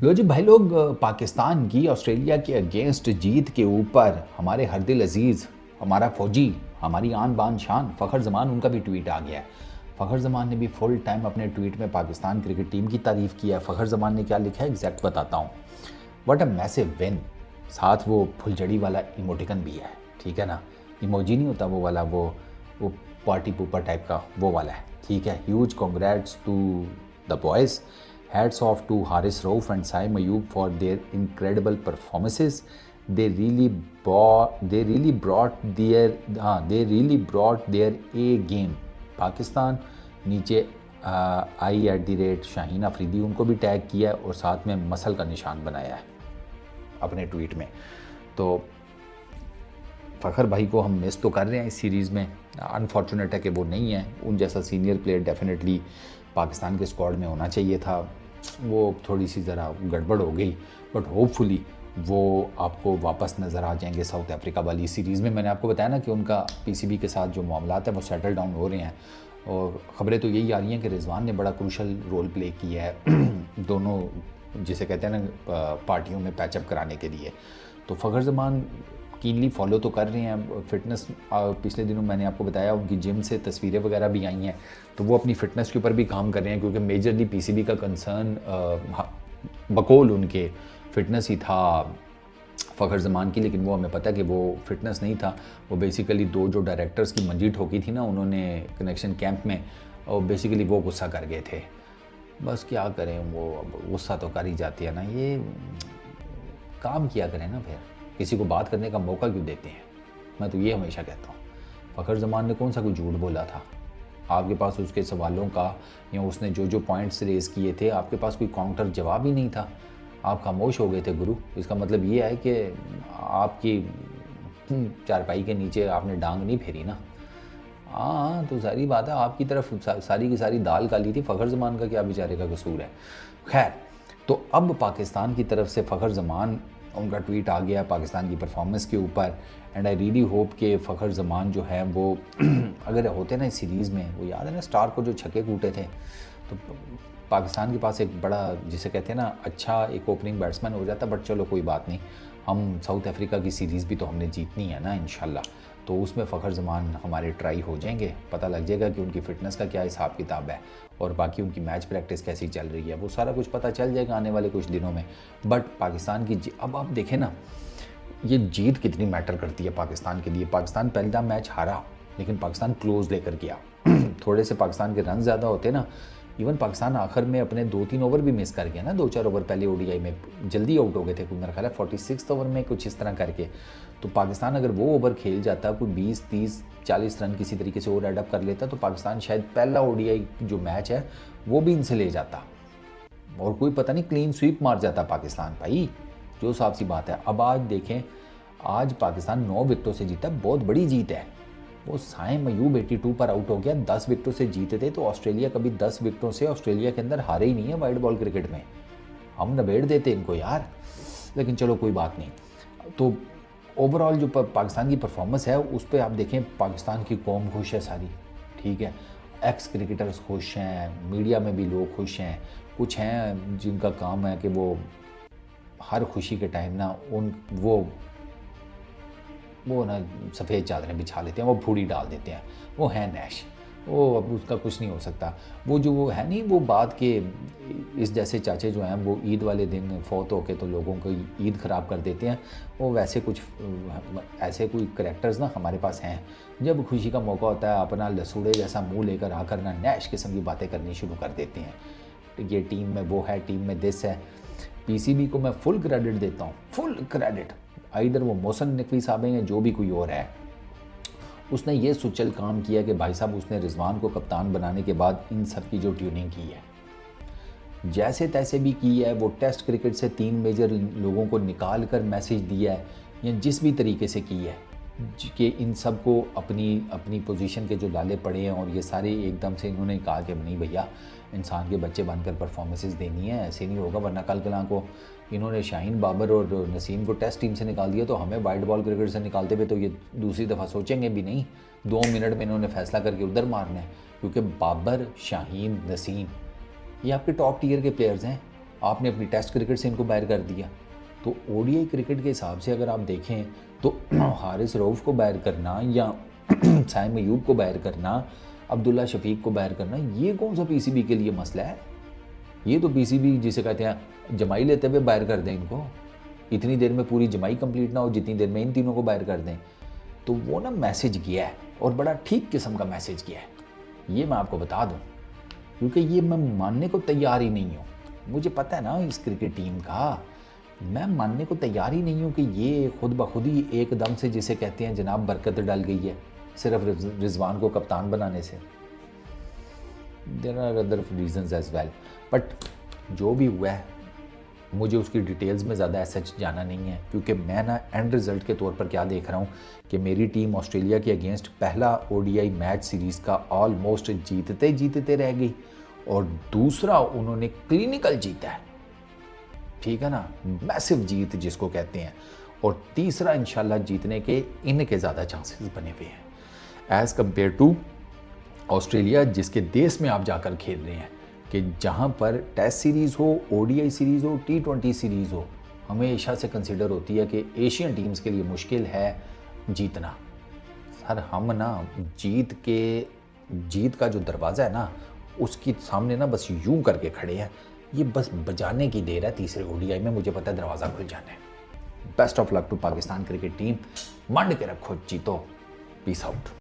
लो जी भाई लोग, पाकिस्तान की ऑस्ट्रेलिया के अगेंस्ट जीत के ऊपर हमारे हरदिल अजीज़, हमारा फौजी, हमारी आन बान शान फ़खर जमान, उनका भी ट्वीट आ गया है। फ़खर जमान ने भी फुल टाइम अपने ट्वीट में पाकिस्तान क्रिकेट टीम की तारीफ़ किया है। फ़खर जमान ने क्या लिखा है एग्जैक्ट बताता हूँ। व्हाट अ मैसिव विन, साथ वो फुलझड़ी वाला इमोटिकन भी है, ठीक है ना। इमोजी नहीं होता वो वाला, वो पार्टी पूपर टाइप का वो वाला है, ठीक है। Huge congrats to the boys, hats off to Haris Rauf and Saim Ayub for their incredible performances. They really brought their A game. Pakistan नीचे I @शाहीन अफरीदी उनको भी टैग किया है और साथ में मसल का निशान बनाया है अपने ट्वीट में। तो फ़खर भाई को हम मिस तो कर रहे हैं इस सीरीज़ में। अनफॉर्चुनेट है कि वो नहीं है। उन जैसा सीनियर प्लेयर डेफिनेटली पाकिस्तान के स्क्वाड में होना चाहिए था। वो थोड़ी सी ज़रा गड़बड़ हो गई, बट होपफुली वो आपको वापस नज़र आ जाएंगे साउथ अफ्रीका वाली सीरीज़ में। मैंने आपको बताया ना कि उनका पीसीबी के साथ जो मामलात है वो सेटल डाउन हो रहे हैं, और ख़बरें तो यही आ रही हैं कि रिजवान ने बड़ा क्रूशल रोल प्ले किया है दोनों, जिसे कहते हैं ना, पार्टियों में पैचअप कराने के लिए। तो फ़खर जमान कीनली फॉलो तो कर रहे हैं फ़िटनेस। पिछले दिनों मैंने आपको बताया उनकी जिम से तस्वीरें वगैरह भी आई हैं, तो वो अपनी फ़िटनेस के ऊपर भी काम कर रहे हैं, क्योंकि मेजरली पीसीबी का कंसर्न बकौल उनके फ़िटनेस ही था फ़खर जमान की। लेकिन वो हमें पता है कि वो फ़िटनेस नहीं था, वो बेसिकली दो जो डायरेक्टर्स की मंजी ठोकी थी ना उन्होंने कनेक्शन कैंप में, और बेसिकली वो गुस्सा कर गए थे। बस क्या करें, वो गुस्सा तो कर ही जाती है ना, ये काम किया करें ना, फिर किसी को बात करने का मौका क्यों देते हैं। मैं तो ये हमेशा कहता हूँ, फ़खर जमान ने कौन सा कोई झूठ बोला था आपके पास उसके सवालों का, या उसने जो जो पॉइंट्स रेज़ किए थे आपके पास कोई काउंटर जवाब ही नहीं था, आप खामोश हो गए थे गुरु। इसका मतलब ये है कि आपकी चारपाई के नीचे आपने डांग नहीं फेरी ना। हाँ, तो सारी बात है, आपकी तरफ सारी की सारी दाल काली थी, फ़खर जमान का क्या बेचारे का कसूर है। खैर, तो अब पाकिस्तान की तरफ से फ़खर जमान, उनका ट्वीट आ गया पाकिस्तान की परफॉर्मेंस के ऊपर, एंड आई रियली होप कि फ़खर जमान जो है वो अगर होते ना इस सीरीज़ में, वो याद है ना स्टार को जो छक्के कूटे थे, तो पाकिस्तान के पास एक बड़ा, जिसे कहते हैं ना, अच्छा एक ओपनिंग बैट्समैन हो जाता। बट चलो कोई बात नहीं, हम साउथ अफ्रीका की सीरीज़ भी तो हमने जीतनी है ना इंशाल्लाह, तो उसमें फ़खर जमान हमारे ट्राई हो जाएंगे, पता लग जाएगा कि उनकी फ़िटनेस का क्या हिसाब किताब है और बाकी उनकी मैच प्रैक्टिस कैसी चल रही है, वो सारा कुछ पता चल जाएगा आने वाले कुछ दिनों में। बट पाकिस्तान की अब आप देखें ना, ये जीत कितनी मैटर करती है पाकिस्तान के लिए। पाकिस्तान पहला मैच हारा, लेकिन पाकिस्तान क्लोज लेकर गया थोड़े से पाकिस्तान के रन ज़्यादा होते ना, इवन पाकिस्तान आखिर में अपने 2-3 ओवर भी मिस कर गया ना, 2-4 ओवर पहले ओडीआई में जल्दी आउट हो गए थे, मेरा ख्याल है 46 ओवर में कुछ इस तरह करके। तो पाकिस्तान अगर वो ओवर खेल जाता, कोई 20-30-40 रन किसी तरीके से और एडअप कर लेता, तो पाकिस्तान शायद पहला ओडीआई जो मैच है वो भी इनसे ले जाता, और कोई पता नहीं क्लीन स्वीप मार जाता पाकिस्तान भाई, जो साफ सी बात है। अब आज देखें, आज पाकिस्तान 9 विकेटों से जीता, बहुत बड़ी जीत है। वो साइम अयूब 82 पर आउट हो गया, 10 विकेटों से जीते थे। तो ऑस्ट्रेलिया कभी 10 विकेटों से ऑस्ट्रेलिया के अंदर हारे ही नहीं है वाइट बॉल क्रिकेट में, हम नबेड़ देते इनको यार। लेकिन चलो कोई बात नहीं। तो ओवरऑल जो पाकिस्तान की परफॉर्मेंस है उस पर आप देखें, पाकिस्तान की कौम खुश है सारी, ठीक है। एक्स क्रिकेटर्स खुश हैं, मीडिया में भी लोग खुश हैं, कुछ हैं जिनका काम है कि वो हर खुशी के टाइम ना वो ना सफ़ेद चादरें बिछा लेते हैं, वो फूड़ी डाल देते हैं। वो है नैश, वो अब उसका कुछ नहीं हो सकता। वो है नहीं, वो बात के इस जैसे चाचे जो हैं वो ईद वाले दिन फौत होके तो लोगों को ईद ख़राब कर देते हैं, वो वैसे कुछ ऐसे कोई करैक्टर्स ना हमारे पास हैं। जब खुशी का मौका होता है अपना लसूड़े जैसा मुँह लेकर आकर ना नैश किस्म की बातें करनी शुरू कर देते हैं। ये टीम में वो है, टीम में दिस है। पीसीबी को मैं फुल क्रेडिट देता हूँ, फुल क्रेडिट। इधर वो मोहसिन नकवी साहब हैं या जो भी कोई और है, उसने ये सुचल काम किया कि भाई साहब उसने रिजवान को कप्तान बनाने के बाद इन सब की जो ट्यूनिंग की है जैसे तैसे भी की है, वो टेस्ट क्रिकेट से 3 मेजर लोगों को निकाल कर मैसेज दिया है, या जिस भी तरीके से की है कि इन सब को अपनी अपनी पोजीशन के जो लाले पड़े हैं, और ये सारे एकदम से इन्होंने कहा कि नहीं भैया, इंसान के बच्चे बनकर परफॉर्मेंसेस देनी है, ऐसे नहीं होगा। वरना कल कला को इन्होंने शाहीन बाबर और नसीम को टेस्ट टीम से निकाल दिया, तो हमें वाइट बॉल क्रिकेट से निकालते हुए तो ये दूसरी दफ़ा सोचेंगे भी नहीं। 2 मिनट में इन्होंने फैसला करके उधर मारना है, क्योंकि बाबर, शाहीन, नसीम ये आपके टॉप टीयर के प्लेयर्स हैं। आपने अपनी टेस्ट क्रिकेट से इनको बाहर कर दिया। तो ओडीआई क्रिकेट के हिसाब से अगर आप देखें तो हारिस रऊफ़ को बाहर करना या साइम अयूब को बाहर करना, अब्दुल्ला शफीक को बाहर करना, ये कौन सा पीसीबी के लिए मसला है? ये तो पीसीबी जिसे कहते हैं जमाई लेते हुए बाहर कर दें इनको, इतनी देर में पूरी जमाई कंप्लीट ना हो जितनी देर में इन तीनों को बाहर कर दें। तो वो ना मैसेज किया है और बड़ा ठीक किस्म का मैसेज किया है, ये मैं आपको बता दूं, क्योंकि ये मैं मानने को तैयार ही नहीं हूँ। मुझे पता है ना इस क्रिकेट टीम का, मैं मानने को तैयार ही नहीं हूँ कि ये खुद ब खुद ही एकदम से जिसे कहते हैं जनाब बरकत डल गई है सिर्फ रिजवान को कप्तान बनाने से। There are other reasons as well, but जो भी हुआ है मुझे उसकी डिटेल्स में ज़्यादा सच जाना नहीं है, क्योंकि मैं ना एंड रिज़ल्ट के तौर पर क्या देख रहा हूँ कि मेरी टीम ऑस्ट्रेलिया के अगेंस्ट पहला ओडीआई मैच सीरीज़ का ऑलमोस्ट जीतते जीतते रह गई और दूसरा उन्होंने क्लिनिकल जीता है, ठीक है ना, मैसिव जीत जिसको कहते हैं, और तीसरा इंशाल्लाह जीतने के इनके ज़्यादा चांसेस बने हुए हैं एज़ कम्पेयर टू ऑस्ट्रेलिया, जिसके देश में आप जाकर खेल रहे हैं, कि जहाँ पर टेस्ट सीरीज़ हो, ओडीआई सीरीज़ हो, टी20 सीरीज़ हो, हमेशा से कंसिडर होती है कि एशियन टीम्स के लिए मुश्किल है जीतना। सर हम ना जीत का जो दरवाज़ा है ना उसके सामने ना बस यूं करके खड़े हैं, ये बस बजाने की देर है तीसरे ओडीआई में, मुझे पता है दरवाज़ा खुल जाना है। Best of luck to Pakistan cricket team, मंड के रखो, जीतो, पीस आउट।